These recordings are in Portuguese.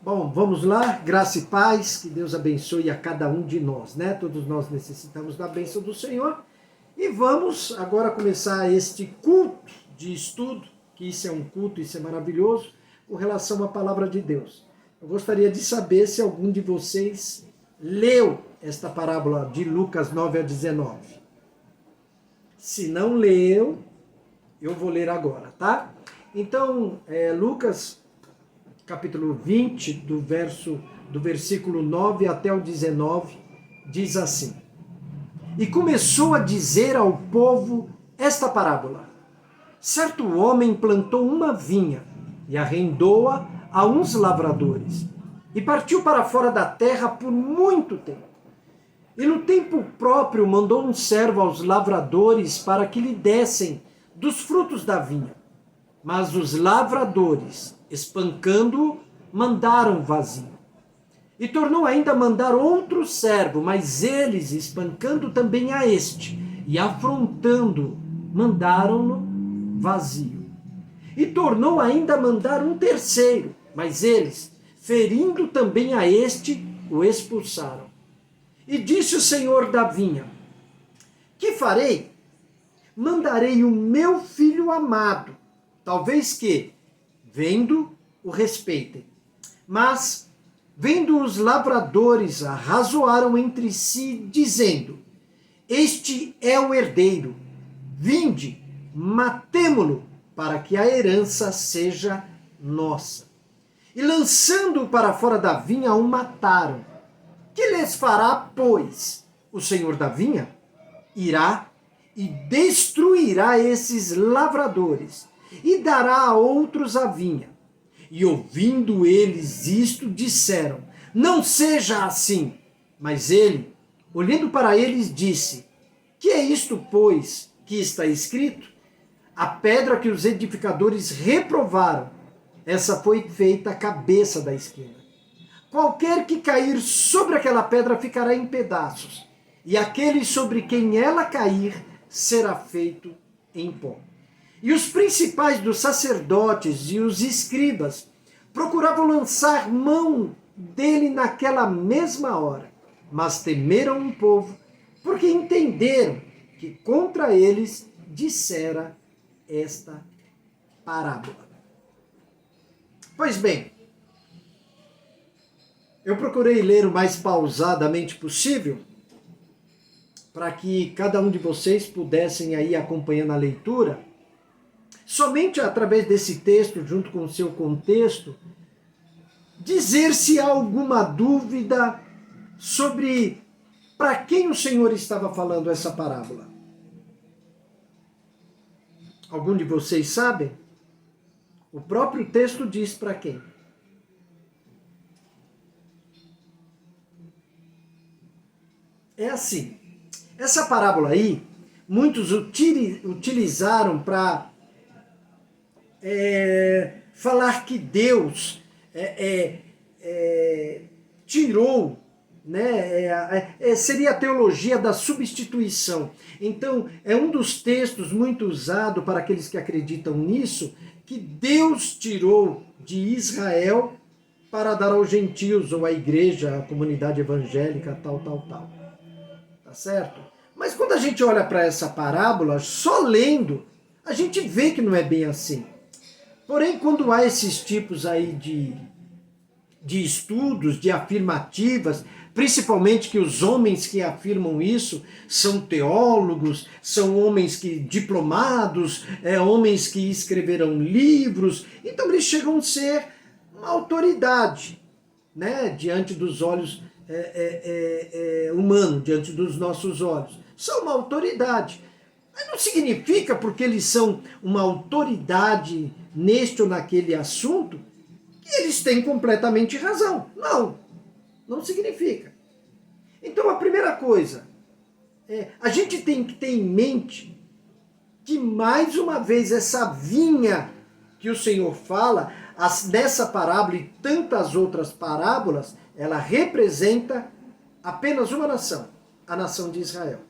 Bom, vamos lá, graça e paz, que Deus abençoe a cada um de nós, né? Todos nós necessitamos da bênção do Senhor. E vamos agora começar este culto de estudo, que isso é um culto, isso é maravilhoso, com relação à palavra de Deus. Eu gostaria de saber se algum de vocês leu esta parábola de Lucas 9 a 19. Se não leu, eu vou ler agora, tá? Então, Lucas capítulo 20, do versículo 9 até o 19, diz assim: E começou a dizer ao povo esta parábola. Certo homem plantou uma vinha e arrendou-a a uns lavradores e partiu para fora da terra por muito tempo. E no tempo próprio mandou um servo aos lavradores para que lhe dessem dos frutos da vinha. Mas os lavradores, espancando-o, mandaram vazio. E tornou ainda a mandar outro servo, mas eles, espancando também a este, e afrontando-o, mandaram-no vazio. E tornou ainda a mandar um terceiro, mas eles, ferindo também a este, o expulsaram. E disse o senhor da vinha: Que farei? Mandarei o meu filho amado, talvez que, vendo, o respeitem. Mas, vendo os lavradores, arrazoaram entre si, dizendo: Este é o herdeiro, vinde, matemo-lo, para que a herança seja nossa. E lançando-o para fora da vinha, o mataram. Que lhes fará, pois, o senhor da vinha? Irá e destruirá esses lavradores, e dará a outros a vinha. E ouvindo eles isto, disseram: Não seja assim. Mas ele, olhando para eles, disse: Que é isto, pois, que está escrito? A pedra que os edificadores reprovaram, essa foi feita a cabeça da esquina. Qualquer que cair sobre aquela pedra ficará em pedaços, e aquele sobre quem ela cair será feito em pó. E os principais dos sacerdotes e os escribas procuravam lançar mão dele naquela mesma hora, mas temeram o povo, porque entenderam que contra eles dissera esta parábola. Pois bem, eu procurei ler o mais pausadamente possível, para que cada um de vocês pudessem aí acompanhando a leitura. Somente através desse texto, junto com o seu contexto, dizer se há alguma dúvida sobre para quem o Senhor estava falando essa parábola. Algum de vocês sabem? O próprio texto diz para quem. É assim, essa parábola aí, muitos utilizaram para falar que Deus tirou, né, seria a teologia da substituição. Então, é um dos textos muito usado para aqueles que acreditam nisso, que Deus tirou de Israel para dar aos gentios, ou à igreja, à comunidade evangélica, tal. Tá certo? Mas quando a gente olha para essa parábola, só lendo, a gente vê que não é bem assim. Porém, quando há esses tipos aí de estudos, de afirmativas, principalmente que os homens que afirmam isso são teólogos, são homens diplomados, homens que escreveram livros, então eles chegam a ser uma autoridade, né, diante dos olhos humanos, diante dos nossos olhos. São uma autoridade. Mas não significa, porque eles são uma autoridade neste ou naquele assunto, que eles têm completamente razão. Não significa. Então, a primeira coisa, a gente tem que ter em mente que, mais uma vez, essa vinha que o Senhor fala, nessa parábola e tantas outras parábolas, ela representa apenas uma nação, a nação de Israel.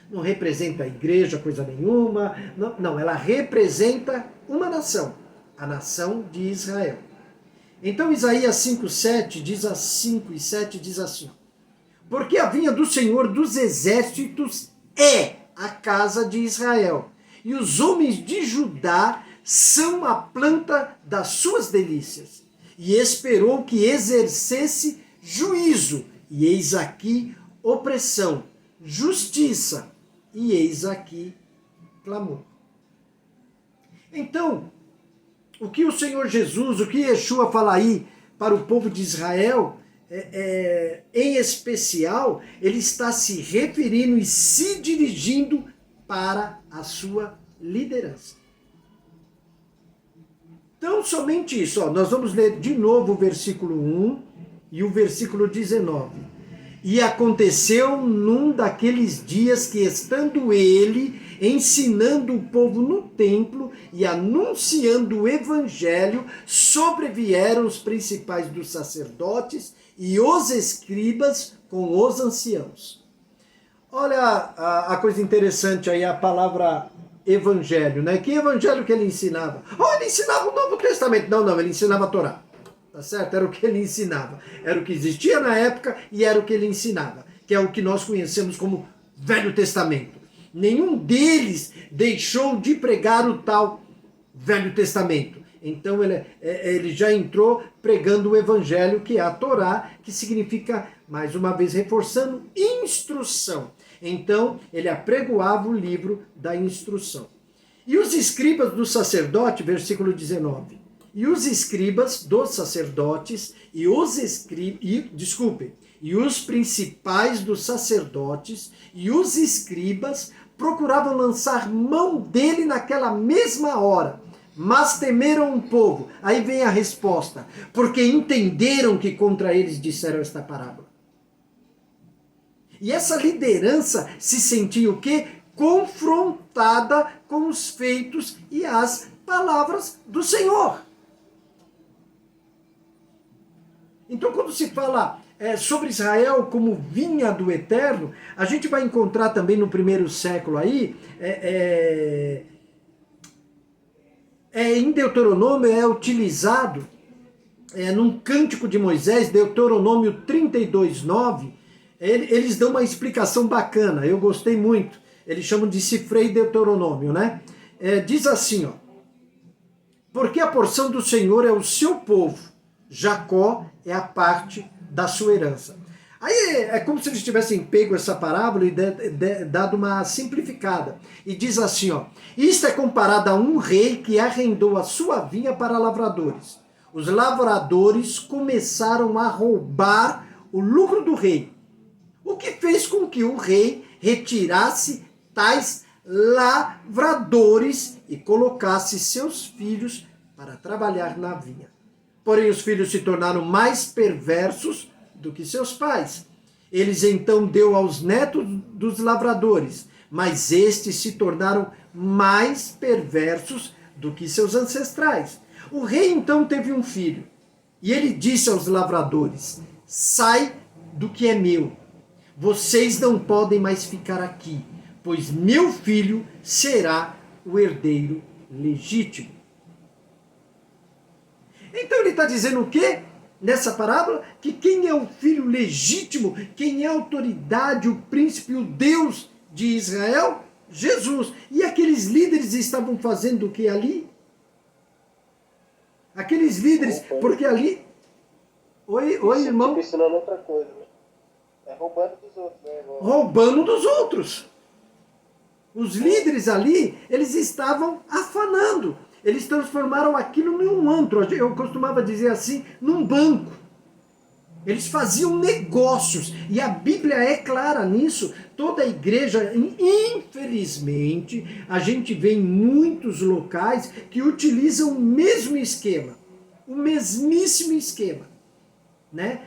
Não representa a igreja, coisa nenhuma, não, ela representa uma nação, a nação de Israel. Então Isaías 5:7 diz assim, 5 e 7 diz assim: porque a vinha do Senhor dos exércitos é a casa de Israel, e os homens de Judá são a planta das suas delícias. E esperou que exercesse juízo, e eis aqui opressão, justiça, e eis aqui clamor. Então, o que o Senhor Jesus, o que Yeshua fala aí para o povo de Israel, em especial, ele está se referindo e se dirigindo para a sua liderança. Então, somente isso. Nós vamos ler de novo o versículo 1 e o versículo 19. E aconteceu num daqueles dias que, estando ele ensinando o povo no templo e anunciando o evangelho, sobrevieram os principais dos sacerdotes e os escribas com os anciãos. Olha a coisa interessante aí, a palavra evangelho, né? Que evangelho que ele ensinava? Ele ensinava o Novo Testamento. Não, ele ensinava a Torá. Tá certo? Era o que ele ensinava. Era o que existia na época e era o que ele ensinava. Que é o que nós conhecemos como Velho Testamento. Nenhum deles deixou de pregar o tal Velho Testamento. Então ele já entrou pregando o Evangelho, que é a Torá, que significa, mais uma vez reforçando, instrução. Então ele apregoava o livro da instrução. E os escribas do sacerdote, versículo 19, e os escribas dos sacerdotes e os principais dos sacerdotes e os escribas procuravam lançar mão dele naquela mesma hora, mas temeram o povo. Aí vem a resposta: porque entenderam que contra eles disseram esta parábola. E essa liderança se sentia o quê? Confrontada com os feitos e as palavras do Senhor. Então, quando se fala sobre Israel como vinha do Eterno, a gente vai encontrar também no primeiro século aí, em Deuteronômio é utilizado, num cântico de Moisés, Deuteronômio 32:9, eles dão uma explicação bacana, eu gostei muito. Eles chamam de Sifrei Deuteronômio, né? Diz assim, porque a porção do Senhor é o seu povo, Jacó é a parte da sua herança. Aí é como se eles tivessem pego essa parábola e dado uma simplificada. E diz assim, isto é comparado a um rei que arrendou a sua vinha para lavradores. Os lavradores começaram a roubar o lucro do rei, o que fez com que o rei retirasse tais lavradores e colocasse seus filhos para trabalhar na vinha. Porém, os filhos se tornaram mais perversos do que seus pais. Eles então deu aos netos dos lavradores, mas estes se tornaram mais perversos do que seus ancestrais. O rei então teve um filho, e ele disse aos lavradores: sai do que é meu, vocês não podem mais ficar aqui, pois meu filho será o herdeiro legítimo. Então ele está dizendo o quê? Nessa parábola, que quem é o filho legítimo, quem é a autoridade, o príncipe, o Deus de Israel? Jesus. E aqueles líderes estavam fazendo o que ali? Aqueles líderes, porque ali... Oi, irmão? Ensinando outra coisa, né? Roubando dos outros, né? Roubando dos outros. Os líderes ali, eles estavam afanando. Eles transformaram aquilo num antro. Eu costumava dizer assim, num banco. Eles faziam negócios. E a Bíblia é clara nisso. Toda a igreja, infelizmente, a gente vê em muitos locais que utilizam o mesmo esquema. O mesmíssimo esquema. Né?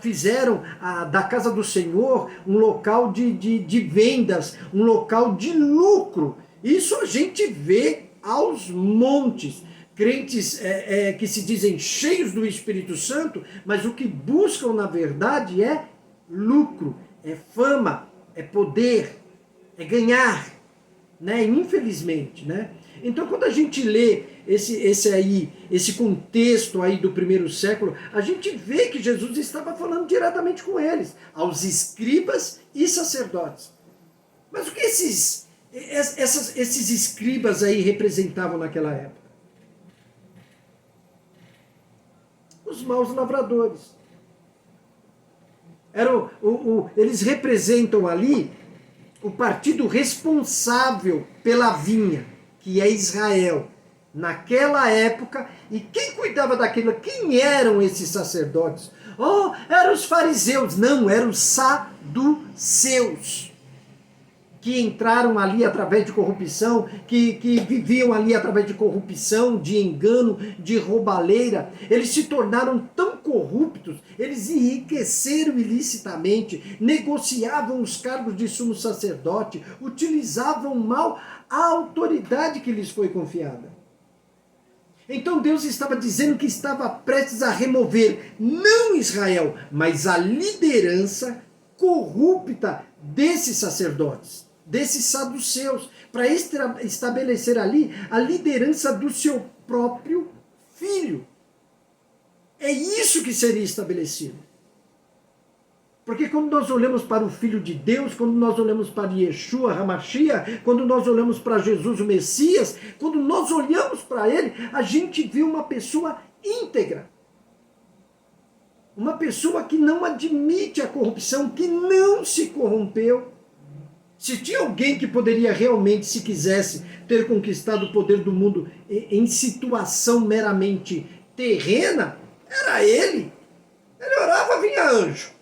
Fizeram da casa do Senhor um local de vendas, um local de lucro. Isso a gente vê aos montes. Crentes que se dizem cheios do Espírito Santo, mas o que buscam na verdade é lucro, é fama, é poder, é ganhar, né? Infelizmente, né? Então, quando a gente lê esse contexto aí do primeiro século, a gente vê que Jesus estava falando diretamente com eles, aos escribas e sacerdotes. Mas o que esses escribas aí representavam naquela época? Os maus lavradores. Eles representam ali o partido responsável pela vinha, que é Israel, naquela época. E quem cuidava daquilo? Quem eram esses sacerdotes? Oh, eram os fariseus. Não, eram os saduceus, que entraram ali através de corrupção, que viviam ali através de corrupção, de engano, de roubalheira. Eles se tornaram tão corruptos, eles enriqueceram ilicitamente, negociavam os cargos de sumo sacerdote, utilizavam mal a autoridade que lhes foi confiada. Então Deus estava dizendo que estava prestes a remover não Israel, mas a liderança corrupta desses sacerdotes, desses saduceus, para estabelecer ali a liderança do seu próprio filho. É isso que seria estabelecido. Porque quando nós olhamos para o Filho de Deus, quando nós olhamos para Yeshua, HaMashiach, quando nós olhamos para Jesus, o Messias, quando nós olhamos para ele, a gente vê uma pessoa íntegra. Uma pessoa que não admite a corrupção, que não se corrompeu. Se tinha alguém que poderia realmente, se quisesse, ter conquistado o poder do mundo em situação meramente terrena, era ele. Ele orava, vinha anjo.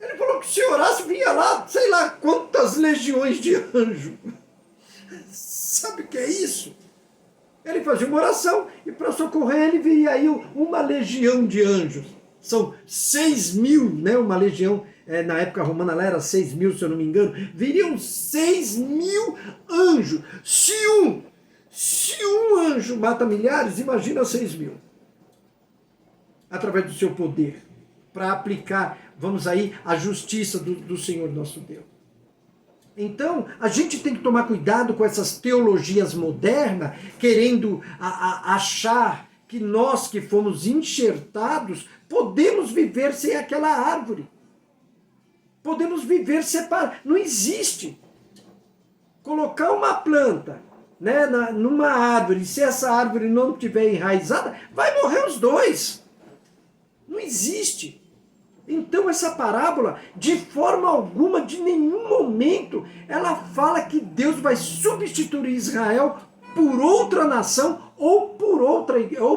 Ele falou que se orasse, vinha lá, sei lá quantas legiões de anjo. Sabe o que é isso? Ele fazia uma oração e para socorrer ele vinha aí uma legião de anjos. São 6.000, né? Uma legião, na época romana lá era 6.000, se eu não me engano. Viriam 6.000 anjos. Se um anjo mata milhares, imagina 6.000. Através do seu poder, para aplicar, vamos aí, a justiça do Senhor nosso Deus. Então, a gente tem que tomar cuidado com essas teologias modernas, querendo achar que nós que fomos enxertados, podemos viver sem aquela árvore. Podemos viver separados. Não existe. Colocar uma planta, né, numa árvore, se essa árvore não estiver enraizada, vai morrer os dois. Não existe. Então essa parábola, de forma alguma, de nenhum momento, ela fala que Deus vai substituir Israel por outra nação ou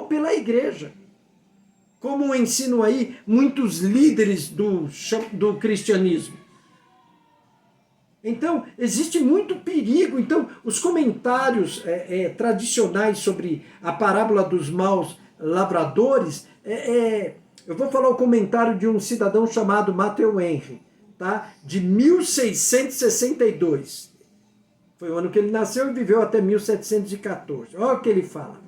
pela igreja. Como ensinam aí muitos líderes do cristianismo. Então, existe muito perigo. Então, os comentários tradicionais sobre a parábola dos maus lavradores, eu vou falar o comentário de um cidadão chamado Matthew Henry, tá? De 1662. Foi o ano que ele nasceu e viveu até 1714. Olha o que ele fala.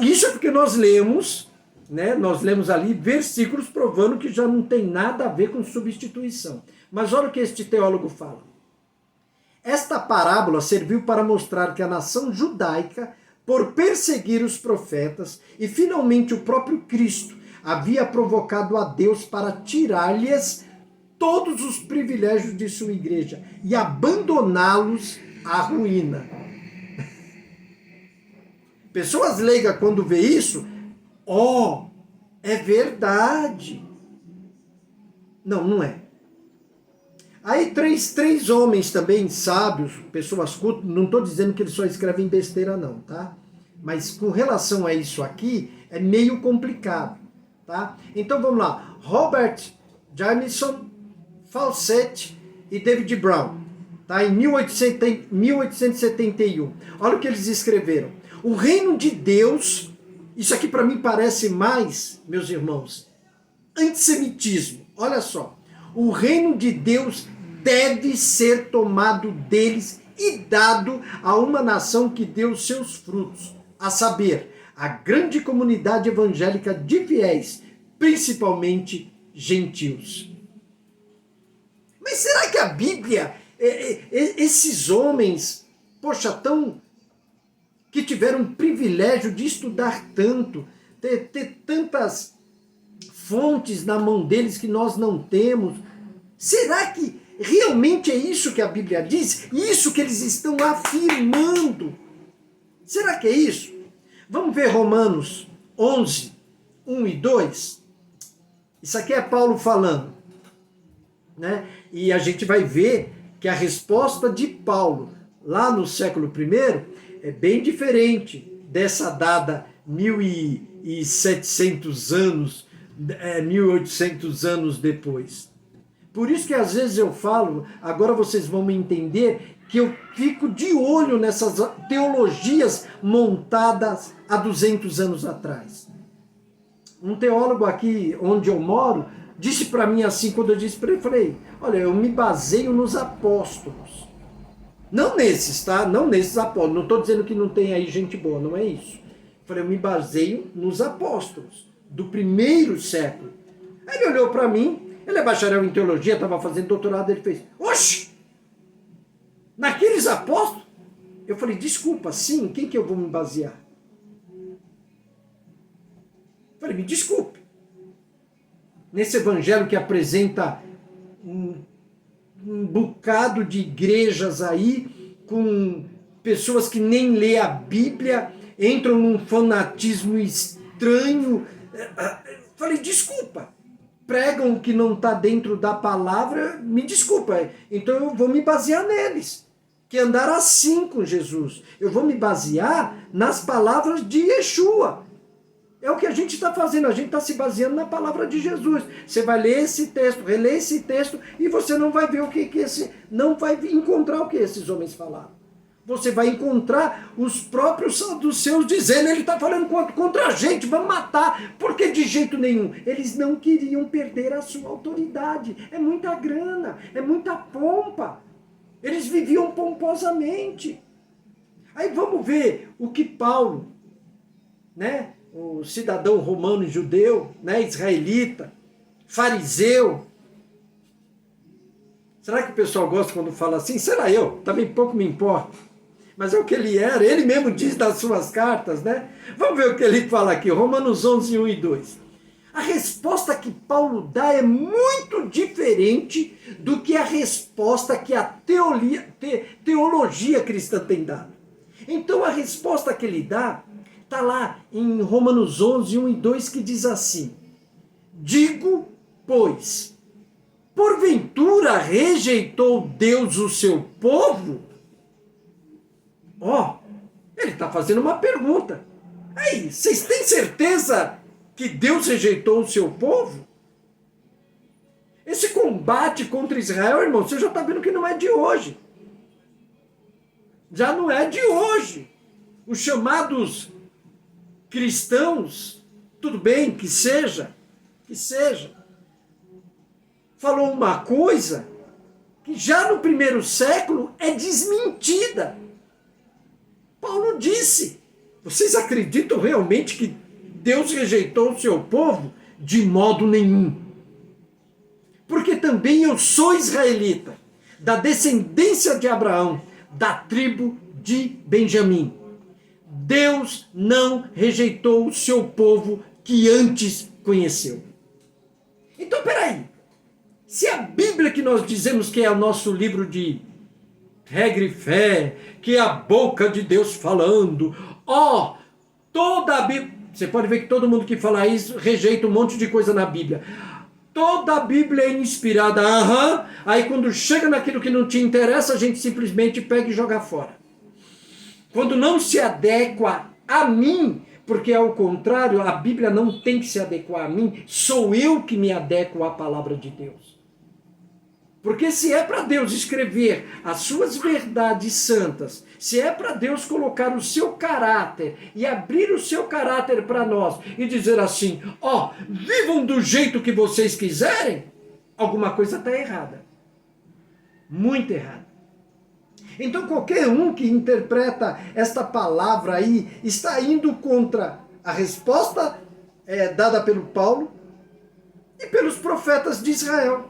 Isso é porque nós lemos, né? Nós lemos ali versículos provando que já não tem nada a ver com substituição. Mas olha o que este teólogo fala. Esta parábola serviu para mostrar que a nação judaica, por perseguir os profetas e finalmente o próprio Cristo, havia provocado a Deus para tirar-lhes todos os privilégios de sua igreja e abandoná-los à ruína. Pessoas leigas, quando vê isso, é verdade. Não é. Aí três homens também, sábios, pessoas cultas, não estou dizendo que eles só escrevem besteira não, tá? Mas com relação a isso aqui, é meio complicado. Tá? Então vamos lá, Robert Jameson, Fawcett e David Brown, tá? Em 1871. Olha o que eles escreveram. O reino de Deus, isso aqui para mim parece mais, meus irmãos, antissemitismo. Olha só, o reino de Deus deve ser tomado deles e dado a uma nação que deu seus frutos, a saber, a grande comunidade evangélica de fiéis, principalmente gentios. Mas será que a Bíblia, esses homens, poxa, que tiveram o privilégio de estudar tanto, ter tantas fontes na mão deles que nós não temos. Será que realmente é isso que a Bíblia diz? Isso que eles estão afirmando? Será que é isso? Vamos ver Romanos 11, 1 e 2. Isso aqui é Paulo falando, né? E a gente vai ver que a resposta de Paulo, lá no século I, é bem diferente dessa dada 1.700 anos, 1.800 anos depois. Por isso que às vezes eu falo, agora vocês vão me entender, que eu fico de olho nessas teologias montadas há 200 anos atrás. Um teólogo aqui onde eu moro disse para mim assim, quando eu disse para ele, falei, olha, eu me baseio nos apóstolos. Não nesses, tá? Não nesses apóstolos. Não estou dizendo que não tem aí gente boa, não é isso. Eu falei, eu me baseio nos apóstolos do primeiro século. Aí ele olhou para mim, ele é bacharel em teologia, estava fazendo doutorado, ele fez, oxe, naqueles apóstolos? Eu falei, desculpa, sim, quem que eu vou me basear? Eu falei, me desculpe. Nesse evangelho que apresenta um bocado de igrejas aí, com pessoas que nem lê a Bíblia, entram num fanatismo estranho. Falei, desculpa. Pregam o que não está dentro da palavra, me desculpa. Então eu vou me basear neles, que andaram assim com Jesus. Eu vou me basear nas palavras de Yeshua. É o que a gente está fazendo, a gente está se baseando na palavra de Jesus. Você vai ler esse texto, reler esse texto, e você não vai ver não vai encontrar o que esses homens falaram. Você vai encontrar os próprios dos seus dizendo, ele está falando contra a gente, vamos matar, porque de jeito nenhum. Eles não queriam perder a sua autoridade. É muita grana, é muita pompa. Eles viviam pomposamente. Aí vamos ver o que Paulo, né, o cidadão romano e judeu, né, israelita, fariseu. Será que o pessoal gosta quando fala assim? Será eu? Também pouco me importa. Mas é o que ele era, ele mesmo diz nas suas cartas, né? Vamos ver o que ele fala aqui, Romanos 11, 1 e 2. A resposta que Paulo dá é muito diferente do que a resposta que a teologia cristã tem dado. Então a resposta que ele dá está lá em Romanos 11, 1 e 2, que diz assim, digo, pois, porventura rejeitou Deus o seu povo? Ele está fazendo uma pergunta. Aí, vocês têm certeza que Deus rejeitou o seu povo? Esse combate contra Israel, irmão, você já está vendo que não é de hoje. Já não é de hoje. Os chamados cristãos, tudo bem, que seja, falou uma coisa que já no primeiro século é desmentida. Paulo disse, vocês acreditam realmente que Deus rejeitou o seu povo? De modo nenhum. Porque também eu sou israelita, da descendência de Abraão, da tribo de Benjamim. Deus não rejeitou o seu povo que antes conheceu. Então, peraí. Se a Bíblia que nós dizemos que é o nosso livro de regra e fé, que é a boca de Deus falando, toda a Bíblia, você pode ver que todo mundo que fala isso rejeita um monte de coisa na Bíblia. Toda a Bíblia é inspirada, aí quando chega naquilo que não te interessa, a gente simplesmente pega e joga fora. Quando não se adequa a mim, porque ao contrário, a Bíblia não tem que se adequar a mim, sou eu que me adequo à palavra de Deus. Porque se é para Deus escrever as suas verdades santas, se é para Deus colocar o seu caráter e abrir o seu caráter para nós e dizer assim, vivam do jeito que vocês quiserem, alguma coisa está errada. Muito errada. Então qualquer um que interpreta esta palavra aí está indo contra a resposta dada pelo Paulo e pelos profetas de Israel.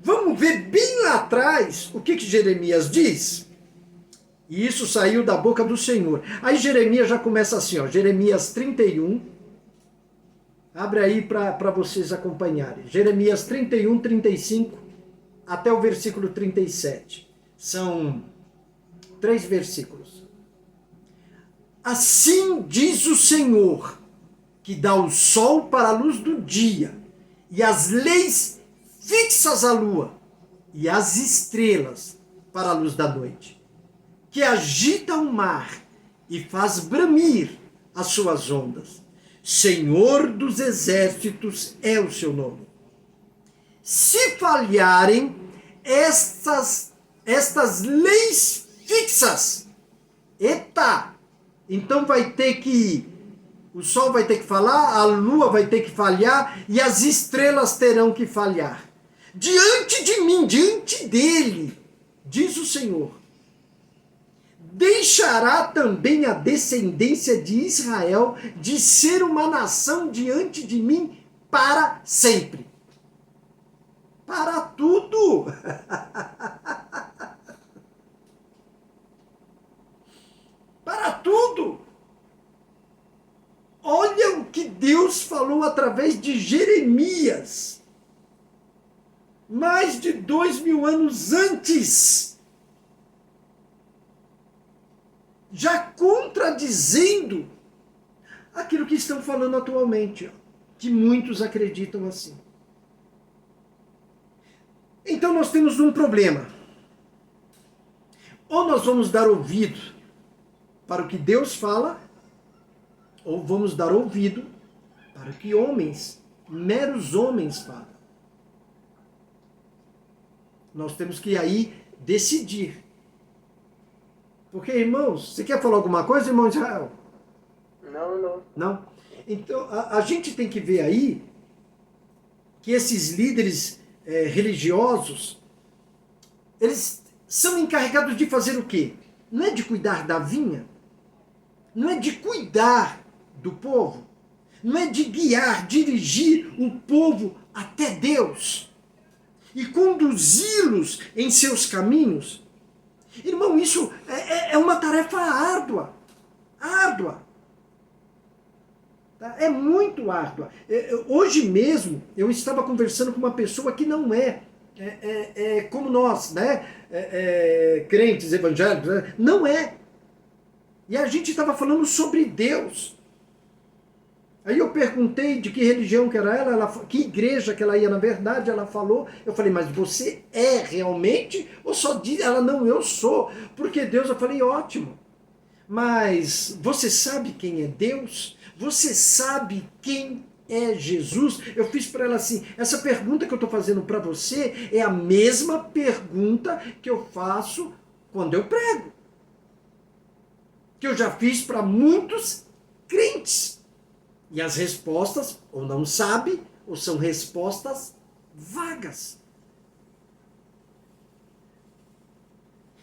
Vamos ver bem lá atrás o que Jeremias diz. E isso saiu da boca do Senhor. Aí Jeremias já começa assim, ó, Jeremias 31. Abre aí para vocês acompanharem. Jeremias 31, 35 até o versículo 37. São 3 versículos. Assim diz o Senhor, que dá o sol para a luz do dia, e as leis fixas à lua, e as estrelas para a luz da noite, que agita o mar e faz bramir as suas ondas. Senhor dos exércitos é o seu nome. Se falharem estas leis fixas, eita, então vai ter que, o sol vai ter que falar, a lua vai ter que falhar e as estrelas terão que falhar. Diante de mim, diante dele, diz o Senhor, deixará também a descendência de Israel de ser uma nação diante de mim para sempre. Para tudo. Para tudo. Olha o que Deus falou através de Jeremias. Mais de 2000 anos antes. Já contradizendo aquilo que estão falando atualmente. Que muitos acreditam assim. Então nós temos um problema. Ou nós vamos dar ouvido para o que Deus fala, ou vamos dar ouvido para o que homens, meros homens falam. Nós temos que aí decidir. Porque, irmãos, você quer falar alguma coisa, irmão Israel? Não. Não? Então, a gente tem que ver aí que esses líderes religiosos, eles são encarregados de fazer o quê? Não é de cuidar da vinha, não é de cuidar do povo, não é de guiar, dirigir o povo até Deus e conduzi-los em seus caminhos. Irmão, isso é uma tarefa árdua, árdua. É muito árdua. Hoje mesmo eu estava conversando com uma pessoa que não é como nós, né? Crentes evangélicos, né? Não é. E a gente estava falando sobre Deus. Aí eu perguntei de que religião que era ela, que igreja que ela ia, na verdade, ela falou. Eu falei, mas você é realmente? Ou só diz? Ela, não, eu sou. Porque Deus, eu falei, ótimo. Mas você sabe quem é Deus? Você sabe quem é Jesus? Eu fiz para ela assim, essa pergunta que eu estou fazendo para você é a mesma pergunta que eu faço quando eu prego. Que eu já fiz para muitos crentes. E as respostas, ou não sabe, ou são respostas vagas.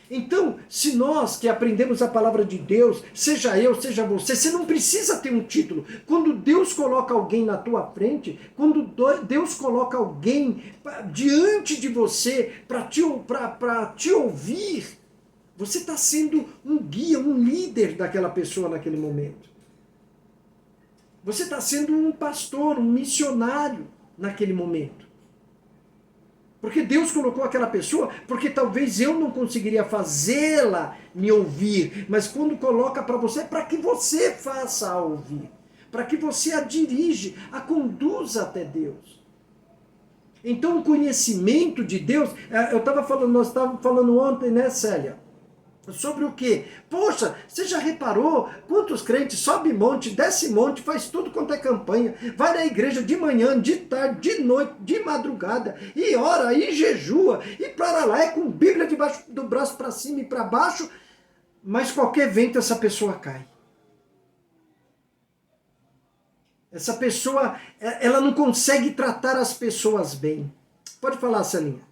Então, se nós que aprendemos a palavra de Deus, seja eu, seja você não precisa ter um título. Quando Deus coloca alguém na tua frente, quando Deus coloca alguém diante de você para te ouvir, você está sendo um guia, um líder daquela pessoa naquele momento. Você está sendo um pastor, um missionário naquele momento. Porque Deus colocou aquela pessoa, porque talvez eu não conseguiria fazê-la me ouvir, mas quando coloca para você, é para que você faça a ouvir, para que você a dirige, a conduza até Deus. Então o conhecimento de Deus, nós estávamos falando ontem, né, Célia? Sobre o quê? Poxa, você já reparou quantos crentes sobe monte, desce monte, faz tudo quanto é campanha, vai na igreja de manhã, de tarde, de noite, de madrugada, e ora, e jejua, e para lá, com Bíblia debaixo do braço para cima e para baixo, mas qualquer vento essa pessoa cai. Essa pessoa, ela não consegue tratar as pessoas bem. Pode falar, Celinha.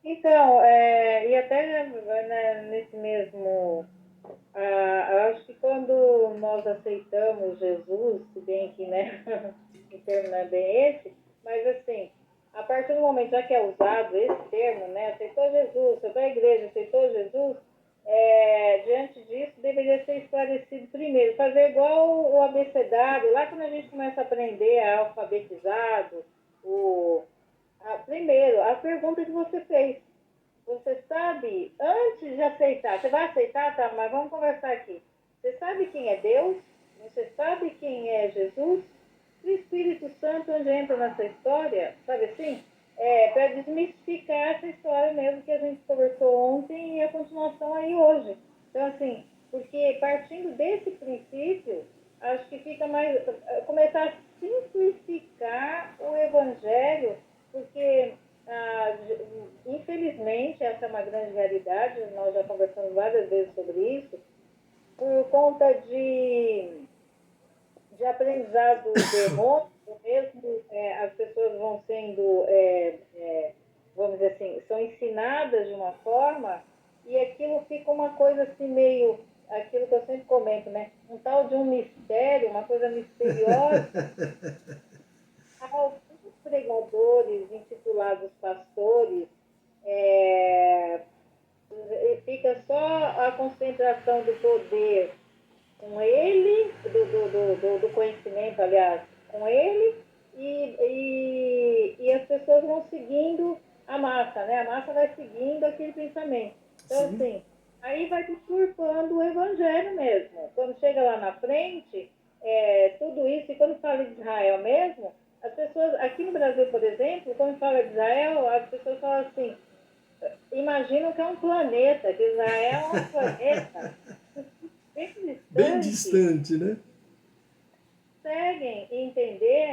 Então, e até nesse mesmo, eu acho que quando nós aceitamos Jesus, se bem que, né, o termo não é bem esse, mas assim, a partir do momento já que é usado esse termo, né, aceitou Jesus, aceitou a igreja, aceitou Jesus, diante disso, deveria ser esclarecido primeiro. Fazer igual o abecedário, lá quando a gente começa a aprender a alfabetizado, primeiro, a pergunta que você fez. Você sabe, antes de aceitar, você vai aceitar, tá? Mas vamos conversar aqui. Você sabe quem é Deus? Você sabe quem é Jesus? O Espírito Santo onde entra nessa história, sabe assim? Para desmistificar essa história mesmo que a gente conversou ontem e a continuação aí hoje. Então, assim, porque partindo desse princípio, acho que fica mais. Começar a simplificar o Evangelho, porque, infelizmente, essa é uma grande realidade, nós já conversamos várias vezes sobre isso, por conta de aprendizado errôneo, mesmo as pessoas vão sendo, vamos dizer assim, são ensinadas de uma forma e aquilo fica uma coisa assim meio, aquilo que eu sempre comento, né? Um tal de um mistério, uma coisa misteriosa. Alguns pregadores intitulados pastores, é, fica só a concentração do poder com ele, do conhecimento, aliás, com ele, e as pessoas vão seguindo a massa, né? A massa vai seguindo aquele pensamento. Então, Sim. assim, aí vai deturpando o evangelho mesmo. Quando chega lá na frente, tudo isso, e quando fala de Israel mesmo, as pessoas, aqui no Brasil, por exemplo, quando fala de Israel, as pessoas falam assim, imaginam que é um planeta, que Israel é um planeta bem Bem distante, distante, né? conseguem entender